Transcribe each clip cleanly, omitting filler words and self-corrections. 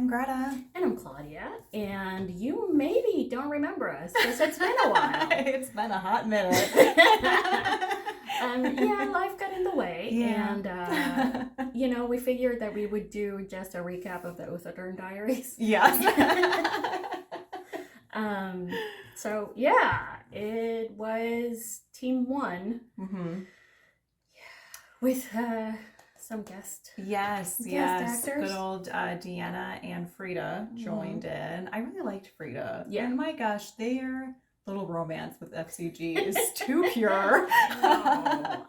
I'm Greta. And I'm Claudia, and you maybe don't remember us because it's been a while. It's been a hot minute. Life got in the way, and we figured that we would do just a recap of the Uthodurn Diaries. Yes. It was Team 1 with some guest Yes. actors. Good old Deanna and FRIDA joined in. I really liked FRIDA. Yeah. And my gosh, their little romance with FCG is too pure. I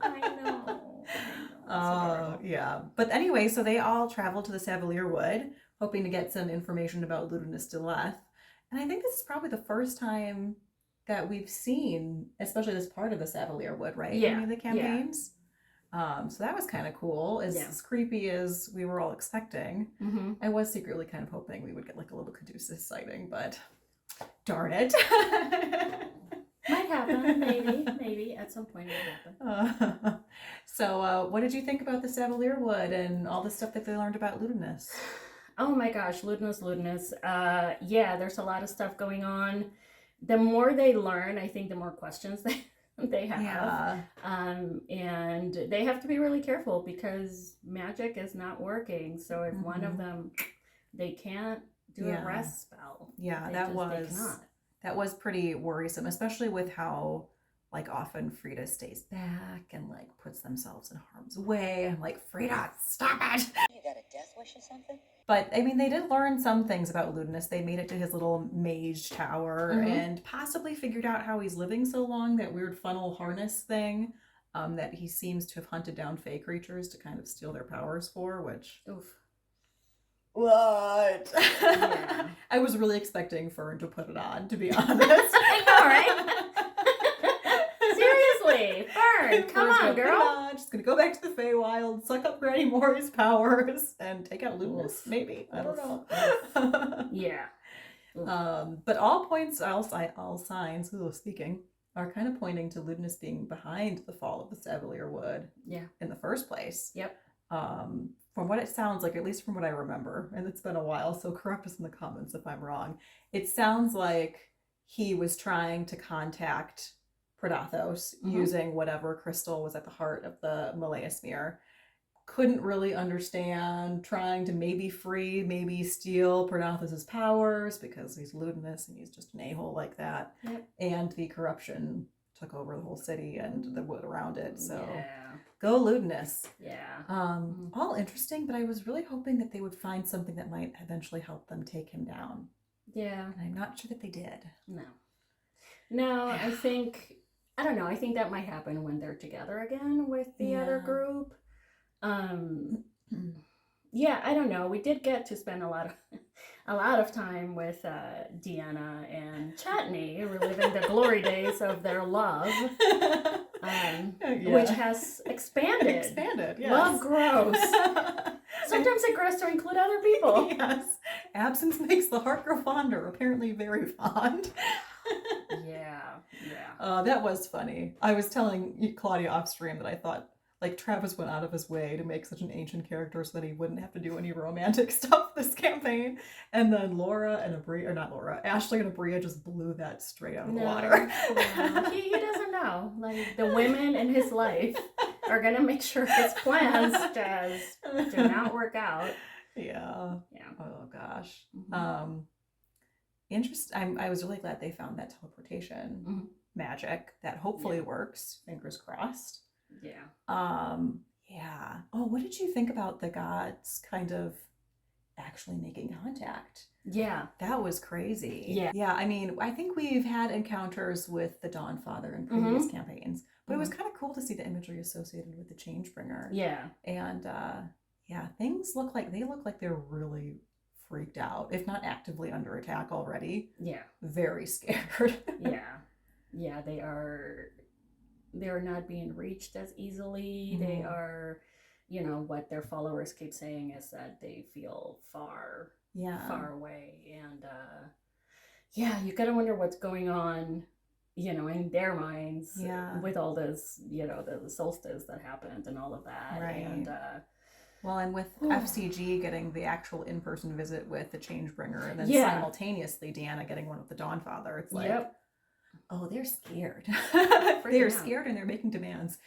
know. Yeah. But anyway, so they all traveled to the Savalier Wood, hoping to get some information about Ludinus Deleth. And I think this is probably the first time that we've seen, especially this part of the Savalier Wood, right? Yeah. In any of the campaigns. So that was kind of cool. As creepy as we were all expecting. Mm-hmm. I was secretly kind of hoping we would get like a little Caduceus sighting, but darn it. Might happen, maybe at some point it will happen. So what did you think about the Savalier Wood and all the stuff that they learned about Ludinus? Oh my gosh, Ludinus. There's a lot of stuff going on. The more they learn, I think the more questions they have. Yeah. And they have to be really careful because magic is not working. So if one of them, they can't do a rest spell. Yeah, that was pretty worrisome, especially with how like often FRIDA stays back and like puts themselves in harm's way. I'm like, FRIDA, stop it! You got a death wish or something? But I mean, they did learn some things about Ludinus. They made it to his little mage tower and possibly figured out how he's living so long, that weird funnel harness thing that he seems to have hunted down fey creatures to kind of steal their powers for, which... Oof. What? Yeah. I was really expecting Fern to put it on, to be honest. I know, right? Seriously, Fern, come on, girl. Just gonna go back to the Feywild, suck up Granny Mori's powers, and take out Ludinus, maybe. I don't know. Yeah. But all signs, speaking, are kind of pointing to Ludinus being behind the fall of the Savalier Wood. Yeah. In the first place. Yep. From what it sounds like, at least from what I remember, and it's been a while, so correct us in the comments if I'm wrong. It sounds like he was trying to contact Predathos using whatever crystal was at the heart of the Malaeismere. Couldn't really understand, trying to maybe steal Predathos' powers because he's Ludinus and he's just an a-hole like that. Yep. And the corruption took over the whole city and the wood around it, so... Yeah. Go Ludinus. Yeah. All interesting, but I was really hoping that they would find something that might eventually help them take him down. Yeah. And I'm not sure that they did. No, I think that might happen when they're together again with the other group. I don't know. We did get to spend a lot of time with Deanna and Chatney, reliving the glory days of their love. Which has expanded. Yes. Love grows. Sometimes it grows to include other people. Yes. Absence makes the heart grow fonder. Apparently very fond. Yeah. That was funny. I was telling Claudia off stream that I thought like Travis went out of his way to make such an ancient character so that he wouldn't have to do any romantic stuff this campaign. And then Ashley and Abria just blew that straight out of the water. No. He doesn't know. Like, the women in his life are going to make sure his plans just do not work out. Yeah. Oh, gosh. I was really glad they found that teleportation magic that hopefully works. Fingers crossed. Yeah. Yeah. Oh, what did you think about the gods kind of actually making contact? Yeah. That was crazy. Yeah. Yeah, I mean, I think we've had encounters with the Dawnfather in previous campaigns, but it was kind of cool to see the imagery associated with the Changebringer. Yeah. And things look like they're really freaked out, if not actively under attack already. Yeah. Very scared. Yeah, they are not being reached as easily. They are, what their followers keep saying is that they feel far away. And you gotta wonder what's going on, in their minds with all this, the solstice that happened and all of that. Right. And Well, and with FCG getting the actual in-person visit with the Changebringer, and then Yeah. simultaneously Deanna getting one with the Dawnfather, it's like, Yep. oh, they're scared. Freaking They're out. scared and they're making demands.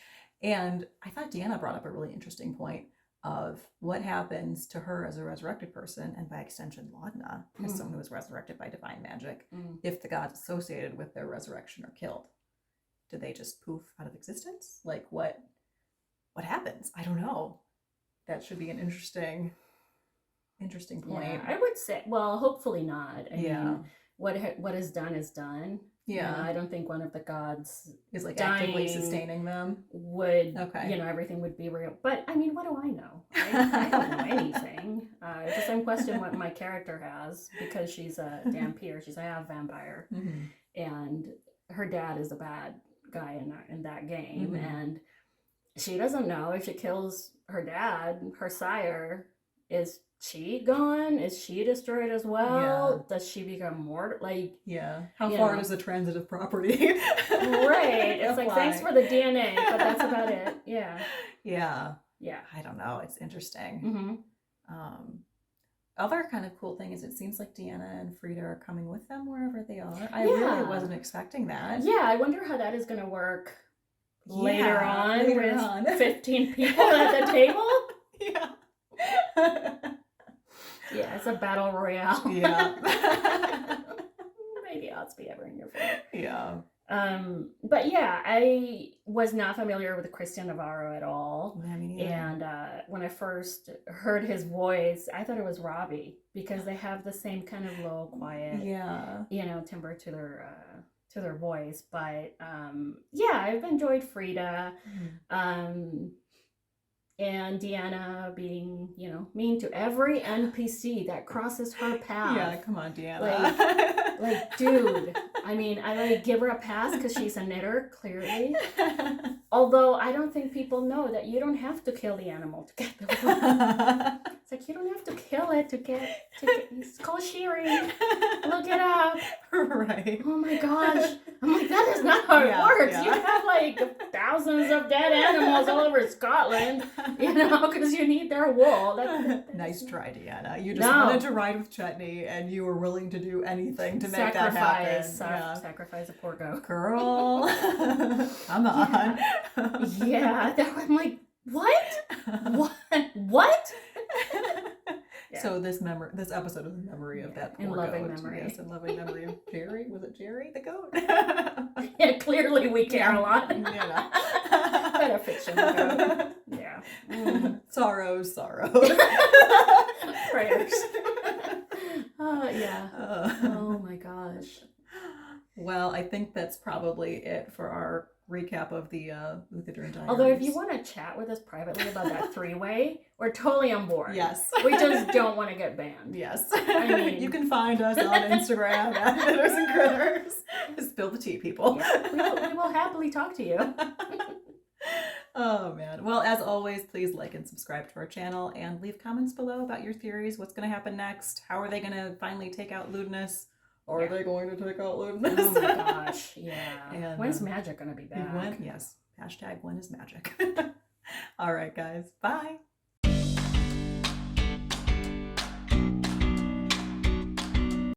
And I thought Deanna brought up a really interesting point of what happens to her as a resurrected person, and by extension, Laudna, as someone who was resurrected by divine magic, if the gods associated with their resurrection are killed. Do they just poof out of existence? Like, what happens? I don't know. That should be an interesting point. Yeah, I would say, well, hopefully not. I Yeah. mean, what is done is done. Yeah. I don't think one of the gods Is like dying actively sustaining them. would, Okay. everything would be real. But I mean, what do I know? I don't know anything. Just I'm questioning what my character has, because she's a Dampier. She's a half vampire, and her dad is a bad guy in that game, and she doesn't know if she kills her dad, her sire, is she gone? Is she destroyed as well? Does she become mortal? Like, how far does the transitive property right? It's like, thanks for the DNA, but that's about it. Yeah. I don't know. It's interesting. Other kind of cool thing is it seems like Deanna and FRIDA are coming with them wherever they are. I really wasn't expecting that. Yeah, I wonder how that is going to work later on with 15 people at the table. Yeah, it's a battle royale. Maybe odds be ever in your favor. But yeah, I was not familiar with Christian Navarro at all. And when I first heard his voice, I thought it was Robbie, because they have the same kind of low, quiet, timbre to their voice. But I've enjoyed FRIDA. And Deanna being, mean to every NPC that crosses her path. Yeah, come on, Deanna. Like, dude. I mean, I give her a pass because she's a knitter, clearly. Although I don't think people know that you don't have to kill the animal to get the wood. It's like, you don't have to kill it to get it's called shearing. Look it up. Right. Oh my gosh. I'm like, that is not how it works. You have like thousands of dead animals all over Scotland, because you need their wool. Nice try, Deanna. You just wanted to ride with Chetney, and you were willing to do anything to make that happen. Sacrifice a poor goat. Girl. Come on. I'm like, what? What? So this episode is in memory of that poor in loving goat. Memory. Yes, in loving memory of Jerry. Was it Jerry the goat? Yeah, clearly we care a lot. Better fiction goat. Yeah. Sorrows. Prayers. Oh my gosh. Well, I think that's probably it for our recap of the Uthodurn Diaries. Although if you want to chat with us privately about that three-way, we're totally on board. Yes. We just don't want to get banned. Yes. I mean, you can find us on Instagram at Knitters and Critters. Spill the tea, people. Yeah, we will happily talk to you. Oh, man. Well, as always, please like and subscribe to our channel and leave comments below about your theories. What's going to happen next? How are they going to finally take out lewdness? Or are they going to take out lewdness? Oh my gosh, yeah. And, when's magic going to be back? Yes. Hashtag when is magic. All right, guys. Bye.